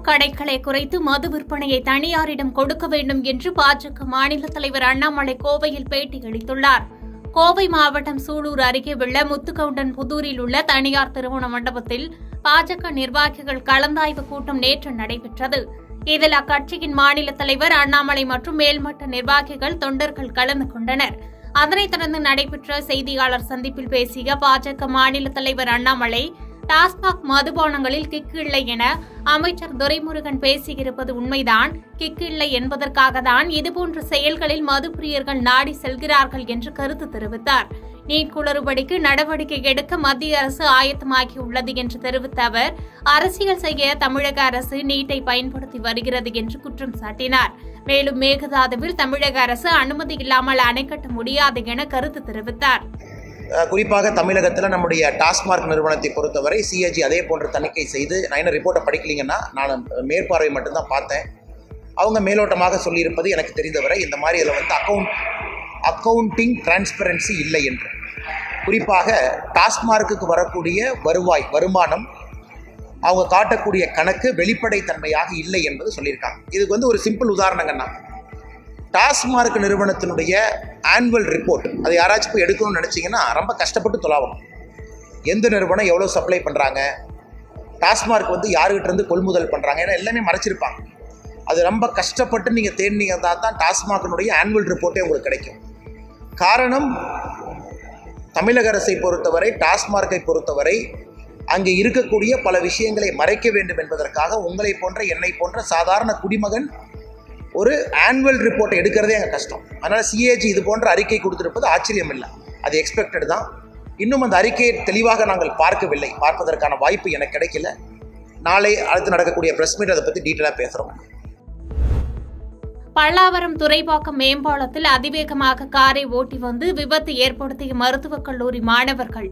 கடைகளை குறைத்து மது விற்பனையை தனியாரிடம் கொடுக்க வேண்டும் என்று பாஜக மாநில தலைவர் அண்ணாமலை கோவையில் பேட்டியளித்துள்ளார். கோவை மாவட்டம் சூலூர் அருகே உள்ள முத்துக்கவுண்டன் புதூரில் உள்ள தனியார் திருமண மண்டபத்தில் பாஜக நிர்வாகிகள் கலந்தாய்வு கூட்டம் நேற்று நடைபெற்றது. இதில் அக்கட்சியின் மாநில தலைவர் அண்ணாமலை மற்றும் மேல்மட்ட நிர்வாகிகள் தொண்டர்கள் கலந்து கொண்டனர். அதனைத் தொடர்ந்து நடைபெற்ற செய்தியாளர் சந்திப்பில் பேசிய பாஜக மாநில தலைவர் அண்ணாமலை, டாஸ்மாக் மதுபானங்களில் கிக்கு இல்லை என அமைச்சர் துரைமுருகன் பேசியிருப்பது உண்மைதான். கிக்கு இல்லை என்பதற்காக தான் இதுபோன்ற செயல்களில் மதுப்பிரியர்கள் நாடி செல்கிறார்கள் என்று கருத்து தெரிவித்தார். நீட் குளறுபடிக்கு நடவடிக்கை எடுக்க மத்திய அரசு ஆயத்தமாகியுள்ளது என்று தெரிவித்த அவர், அரசியல் செய்ய தமிழக அரசு நீட்டை பயன்படுத்தி வருகிறது என்று குற்றம் சாட்டினார். மேலும் மேகதாதுவில் தமிழக அரசு அனுமதி இல்லாமல் அணை கட்ட முடியாது என கருத்து தெரிவித்தார். குறிப்பாக தமிழகத்தில் நம்முடைய டாஸ்மாக் நிறுவனத்தை பொறுத்தவரை சிஏஜி அதே போன்ற தணிக்கை செய்து, நான் என்ன ரிப்போர்ட்டை படிக்கலிங்கன்னா நான் மேற்பார்வை மட்டும்தான் பார்த்தேன். அவங்க மேலோட்டமாக சொல்லியிருப்பது எனக்கு தெரிந்தவரை இந்த மாதிரி இதில் அக்கவுண்டிங் டிரான்ஸ்பரன்சி இல்லை என்று. குறிப்பாக டாஸ்மார்க்குக்கு வரக்கூடிய வருமானம் அவங்க காட்டக்கூடிய கணக்கு வெளிப்படைத்தன்மையாக இல்லை என்பது சொல்லியிருக்காங்க. இதுக்கு ஒரு சிம்பிள் உதாரணங்கன்னா, டாஸ்மார்க் நிறுவனத்தினுடைய ஆனுவல் ரிப்போர்ட் அது யாராச்சும் போய் எடுக்கணும்னு நினச்சிங்கன்னா ரொம்ப கஷ்டப்பட்டு தொலாவணும். எந்த நிறுவனம் எவ்வளோ சப்ளை பண்ணுறாங்க, டாஸ்மார்க் யாருக்கிட்டேருந்து கொள்முதல் பண்ணுறாங்க, ஏன்னா எல்லாமே மறைச்சிருப்பாங்க. அது ரொம்ப கஷ்டப்பட்டு நீங்கள் தேடினீங்கன்னா தான் டாஸ்மார்க்கினுடைய ஆனுவல் ரிப்போர்ட்டே உங்களுக்கு கிடைக்கும். காரணம், தமிழக அரசை பொறுத்தவரை, டாஸ்மார்க்கை பொறுத்தவரை அங்கே இருக்கக்கூடிய பல விஷயங்களை மறைக்க வேண்டும் என்பதற்காக உங்களை போன்ற என்னை போன்ற சாதாரண குடிமகன் ஒரு ஆனுவல் ரிப்போர்ட்டை எடுக்கிறதே அங்கே கஷ்டம். அதனால் சிஏஜி இது போன்ற அறிக்கை கொடுத்திருப்பது ஆச்சரியம் இல்லை, அது எக்ஸ்பெக்டட் தான். இன்னும் அந்த அறிக்கையை தெளிவாக நாங்கள் பார்க்கவில்லை, பார்ப்பதற்கான வாய்ப்பு எனக்கு கிடைக்கல. நாளை அடுத்து நடக்கக்கூடிய பிரஸ் மீட் அதை பற்றி டீட்டெயிலாக பேசுகிறோம். பல்லாவரம் துறைப்பாக்கம் மேம்பாலத்தில் அதிவேகமாக காரை ஓட்டி வந்து விபத்து ஏற்படுத்திய மருத்துவக் கல்லூரி மாணவர்கள்.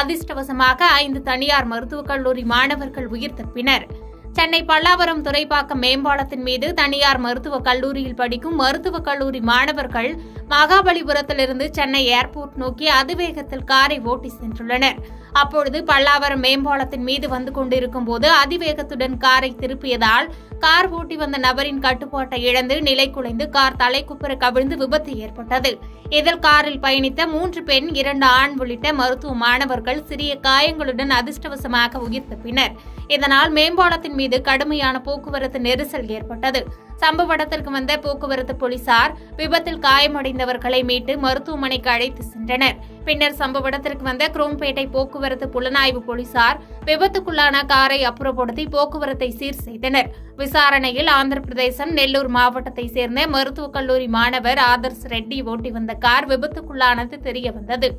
அதிர்ஷ்டவசமாக 5 தனியார் மருத்துவக் கல்லூரி மாணவர்கள் உயிர் தப்பினர். சென்னை பல்லாவரம் துறைப்பாக்கம் மேம்பாலத்தின் மீது தனியார் மருத்துவக் கல்லூரியில் படிக்கும் மருத்துவக் கல்லூரி மாணவர்கள் மகாபலிபுரத்திலிருந்து சென்னை ஏர்போர்ட் நோக்கி அதிவேகத்தில் காரை ஓட்டி சென்றுள்ளனர். அப்பொழுது பல்லாவரம் மேம்பாலத்தின் மீது வந்து கொண்டிருக்கும் போது அதிவேகத்துடன் காரை திருப்பியதால் கார் ஓட்டி வந்த நபரின் கட்டுப்பாட்டை இழந்து நிலை குலைந்து கார் தலைக்குப்புற கவிழ்ந்து விபத்து ஏற்பட்டது. இதில் காரில் பயணித்த 3 பெண் 2 ஆண் உள்ளிட்ட மருத்துவ மாணவர்கள் சிறிய காயங்களுடன் அதிர்ஷ்டவசமாக உயிர் தப்பினர். இதனால் மேம்பாலத்தின் மீது கடுமையான போக்குவரத்து நெரிசல் ஏற்பட்டது. சம்பவ இடத்திற்கு வந்த போக்குவரத்து போலீசார் விபத்தில் காயமடைந்தவர்களை மீட்டு மருத்துவமனைக்கு அழைத்து சென்றனர். பின்னர் சம்பவ இடத்திற்கு வந்த குரோம்பேட்டை போக்குவரத்து புலனாய்வு போலீசார் விபத்துக்குள்ளான காரை அப்புறப்படுத்தி போக்குவரத்தை சீர் செய்தனர். விசாரணையில் ஆந்திர பிரதேசம் நெல்லூர் மாவட்டத்தை சேர்ந்த மருத்துவக் கல்லூரி மாணவர் ஆதர்ஸ் ரெட்டி ஓட்டி வந்த கார் விபத்துக்குள்ளானது தெரியவந்தது.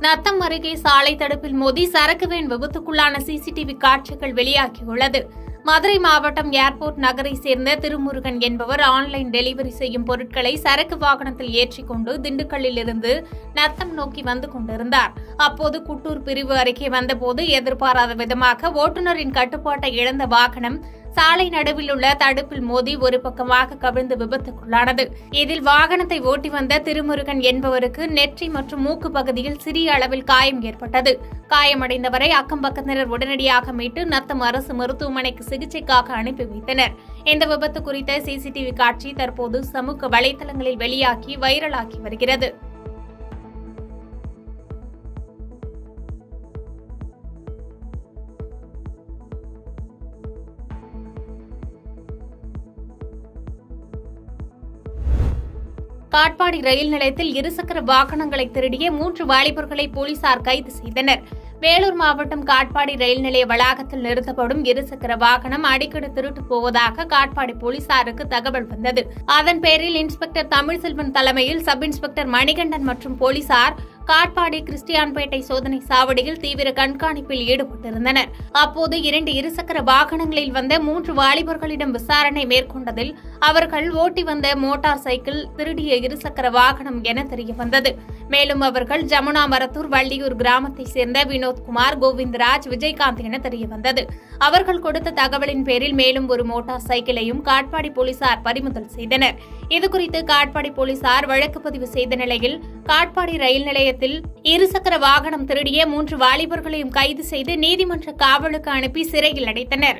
நத்தம் அருகே சாலை தடுப்பில் மோதி சரக்கு வேன் விபத்துக்குள்ளான சிசிடிவி காட்சிகள் வெளியாகியுள்ளது. மதுரை மாவட்டம் ஏர்போர்ட் நகரை சேர்ந்த திருமுருகன் என்பவர் ஆன்லைன் டெலிவரி செய்யும் பொருட்களை சரக்கு வாகனத்தில் ஏற்றிக்கொண்டு திண்டுக்கல்லில் இருந்து நத்தம் நோக்கி வந்து கொண்டிருந்தார். அப்போது குட்டூர் பிரிவு அருகே வந்தபோது எதிர்பாராத விதமாக ஓட்டுநரின் கட்டுப்பாட்டை இழந்த வாகனம் சாலை நடுவில் உள்ள தடுப்பில் மோதி ஒரு பக்கமாக கவிழ்ந்து விபத்துக்குள்ளானது. இதில் வாகனத்தை ஓட்டி வந்த திருமுருகன் என்பவருக்கு நெற்றி மற்றும் மூக்கு பகுதியில் சிறிய அளவில் காயம் ஏற்பட்டது. காயமடைந்தவரை அக்கம் பக்கத்தினர் உடனடியாக மீட்டு நத்தம் அரசு மருத்துவமனைக்கு சிகிச்சைக்காக அனுப்பி வைத்தனர். இந்த விபத்து குறித்த சிசிடிவி காட்சி தற்போது சமூக வலைதளங்களில் வெளியாகி வைரலாகி வருகிறது. காட்பாடி ரயில் நிலையத்தில் இருசக்கர வாகனங்களை திருடிய 3 வாலிபர்களை போலீசார் கைது செய்தனர். வேலூர் மாவட்டம் காட்பாடி ரயில் நிலைய வளாகத்தில் நிறுத்தப்படும் இருசக்கர வாகனம் அடிக்கடி திருட்டு போவதாக காட்பாடி போலீசாருக்கு தகவல் வந்தது. அதன் பேரில் இன்ஸ்பெக்டர் தமிழ்செல்வன் தலைமையில் சப் இன்ஸ்பெக்டர் மணிகண்டன் மற்றும் போலீசார் காட்பாடி கிறிஸ்டியான்பேட்டை சோதனை சாவடியில் தீவிர கண்காணிப்பில் ஈடுபட்டிருந்தனர். அப்போது 2 இருசக்கர வாகனங்களில் வந்த 3 வாலிபர்களிடம் விசாரணை மேற்கொண்டதில் அவர்கள் ஓட்டி வந்த மோட்டார் சைக்கிள் திருடிய இருசக்கர வாகனம் என தெரியவந்தது. மேலும் அவர்கள் ஜமுனா மரத்தூர் வள்ளியூர் கிராமத்தை சேர்ந்த வினோத்குமார், கோவிந்தராஜ், விஜயகாந்த் என தெரியவந்தது. அவர்கள் கொடுத்த தகவலின் பேரில் மேலும் ஒரு மோட்டார் சைக்கிளையும் காட்பாடி போலீசார் பறிமுதல் செய்தனர். இதுகுறித்து காட்பாடி போலீசார் வழக்கு பதிவு செய்த நிலையில் காட்பாடி ரயில் நிலைய நிலையத்தில் இருசக்கர வாகனம் திருடிய 3 வாலிபர்களையும் கைது செய்து நீதிமன்ற காவலுக்கு அனுப்பி சிறையில் அடைத்தனர்.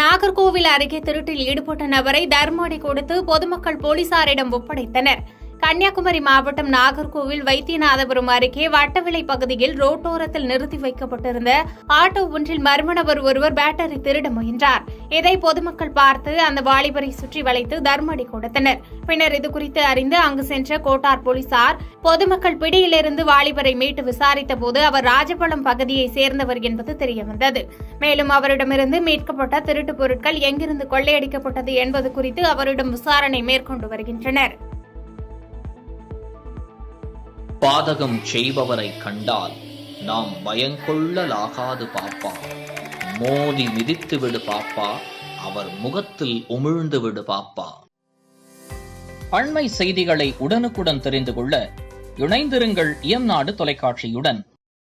நாகர்கோவில் அருகே திருட்டில் ஈடுபட்ட நபரை தர்மஅடி கொடுத்து பொதுமக்கள் போலீசாரிடம் ஒப்படைத்தனர். கன்னியாகுமரி மாவட்டம் நாகர்கோவில் வைத்தியநாதபுரம் அருகே வட்டவிளை பகுதியில் ரோட்டோரத்தில் நிறுத்தி வைக்கப்பட்டிருந்த ஆட்டோ ஒன்றில் மர்ம நபர் ஒருவர் பேட்டரி திருட முயன்றார். இதை பொதுமக்கள் பார்த்து அந்த வாலிபரை சுற்றி வளைத்து தர்மஅடி கொடுத்தனர். பின்னர் இதுகுறித்து அறிந்து அங்கு சென்ற கோட்டார் போலீசார் பொதுமக்கள் பிடியிலிருந்து வாலிபரை மீட்டு விசாரித்த போது அவர் ராஜபாளையம் பகுதியை சேர்ந்தவர் என்பது தெரியவந்தது. மேலும் அவரிடமிருந்து மீட்கப்பட்ட திருட்டு பொருட்கள் எங்கிருந்து கொள்ளையடிக்கப்பட்டது என்பது குறித்து அவரிடம் விசாரணை மேற்கொண்டு வருகின்றனர். பாதகம் செய்பவரை கண்டால் நாம் பயங்கொள்ளலாகாது பாப்பா. மோதி மிதித்து விடு பாப்பா, அவர் முகத்தில் உமிழ்ந்து விடு பாப்பா. அண்மை செய்திகளை உடனுக்குடன் தெரிந்து கொள்ள இணைந்திருங்கள் இயம்நாடு தொலைக்காட்சியுடன்.